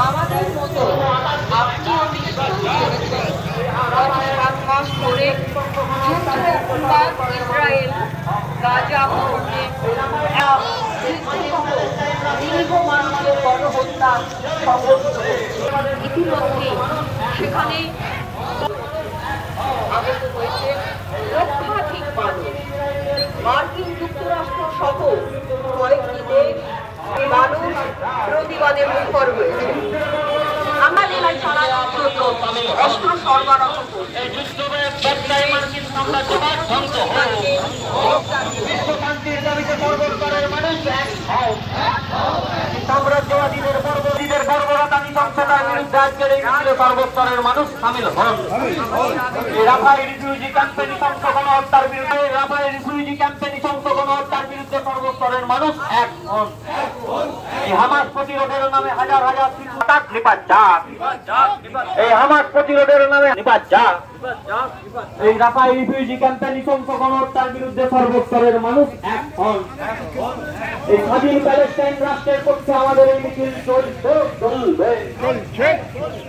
আমাদের মতো আপনিও নিশ্চয়ই সাত মাস ধরে ইসরায়েল গাজা ভূখণ্ডে দীর্ঘ মানুষের গণহত্যা সংঘটিত ইতিমধ্যে সেখানে আগত হয়েছে লক্ষাধিক মানুষ। মার্কিন যুক্তরাষ্ট্র সহ কয়েকটি দেশ মানুষ প্রতিবাদে মুখর হয়েছে। আমরা জেলায় চালানোর জন্য অস্ত্র সরবরাহ সাম্রাজ্যবাদীদের বর্বরতা নৃশংসতার বিরুদ্ধে আজকের এই মিছিলে সর্বস্তরের মানুষ সামিল হন। রাফায়েল রিফিউজি ক্যাম্পে নৃশংস গণহত্যার বিরুদ্ধে সর্বস্তরের মানুষ এক হন। এই হামাস প্রতিরোধের নামে হাজার হাজার নিপাত যাক, এই হামাস প্রতিরোধের নামে নিপাত যাক। এই রাফায়েল রিফিউজি ক্যাম্পে নৃশংস গণহত্যার বিরুদ্ধে সর্বস্তরের মানুষ এক হন। এই স্বাধীন প্যালেস্টাইন রাষ্ট্রের পক্ষে আমাদের এই মিছিল চলবে।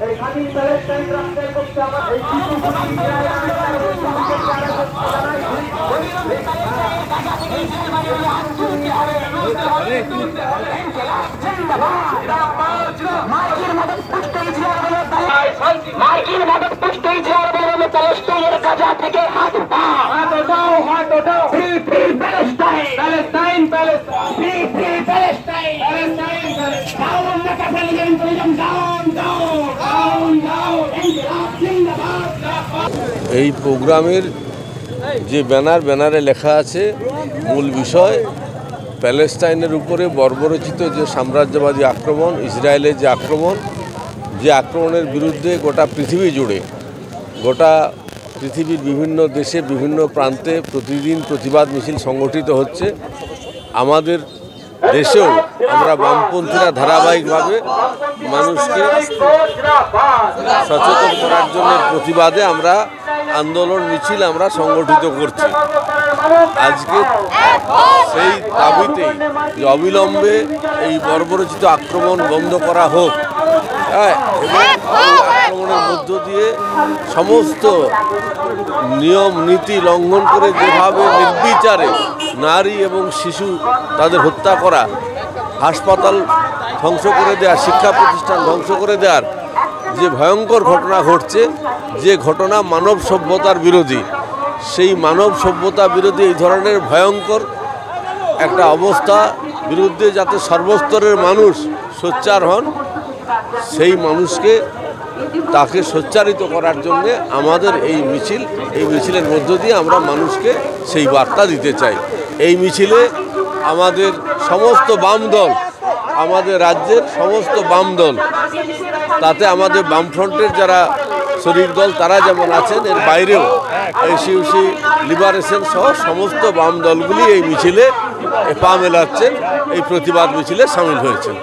এই স্বাধীন প্যালেস্টাইন রাষ্ট্রের পক্ষে আমাদের এই মার্কিন মদত পুষ্ট ইসরায়েল বলে প্যালেস্টাইনের গাজা থেকে হাত ওঠাও, হাত ওঠাও। Free free Palestine, Palestine, Palestine, free free Palestine, Palestine, down the capitalism, down down down down, ইনকিলাব জিন্দাবাদ। এই প্রোগ্রামের যে ব্যানারে লেখা আছে মূল বিষয় প্যালেস্টাইনের উপরে বর্বরচিত যে সাম্রাজ্যবাদী আক্রমণ, ইসরায়েলের যে আক্রমণের বিরুদ্ধে গোটা পৃথিবী জুড়ে, গোটা পৃথিবীর বিভিন্ন দেশে বিভিন্ন প্রান্তে প্রতিদিন প্রতিবাদ মিছিল সংগঠিত হচ্ছে। আমাদের দেশেও আমরা বামপন্থীরা ধারাবাহিকভাবে মানুষকে সচেতন করার জন্য প্রতিবাদে আমরা আন্দোলন মিছিল আমরা সংগঠিত করছি। আজকে সেই দাবিতে অবিলম্বে এই বর্বরচিত আক্রমণ বন্ধ করা হোক, এবং আক্রমণের মধ্য দিয়ে সমস্ত নিয়ম নীতি লঙ্ঘন করে যেভাবে নির্বিচারে নারী এবং শিশু তাদের হত্যা করা, হাসপাতাল ধ্বংস করে দেওয়া, শিক্ষা প্রতিষ্ঠান ধ্বংস করে দেওয়ার যে ভয়ঙ্কর ঘটনা ঘটছে, যে ঘটনা মানব সভ্যতার বিরোধী, সেই মানব সভ্যতা বিরোধী এই ধরনের ভয়ঙ্কর একটা অবস্থা বিরুদ্ধে যাতে সর্বস্তরের মানুষ সোচ্চার হন, সেই মানুষকে তাকে সোচ্চারিত করার জন্যে আমাদের এই মিছিলের মধ্য দিয়ে আমরা মানুষকে সেই বার্তা দিতে চাই। এই মিছিলে আমাদের সমস্ত বাম দল, আমাদের রাজ্যের সমস্ত বাম দল, তাতে আমাদের বামফ্রন্টের যারা শরিক দল তারা যেমন আছেন, এর বাইরেও এসইউসি, লিবারেশন সহ সমস্ত বাম দলগুলি এই মিছিলে পা মেলাচ্ছেন, এই প্রতিবাদ মিছিলে সামিল হয়েছেন।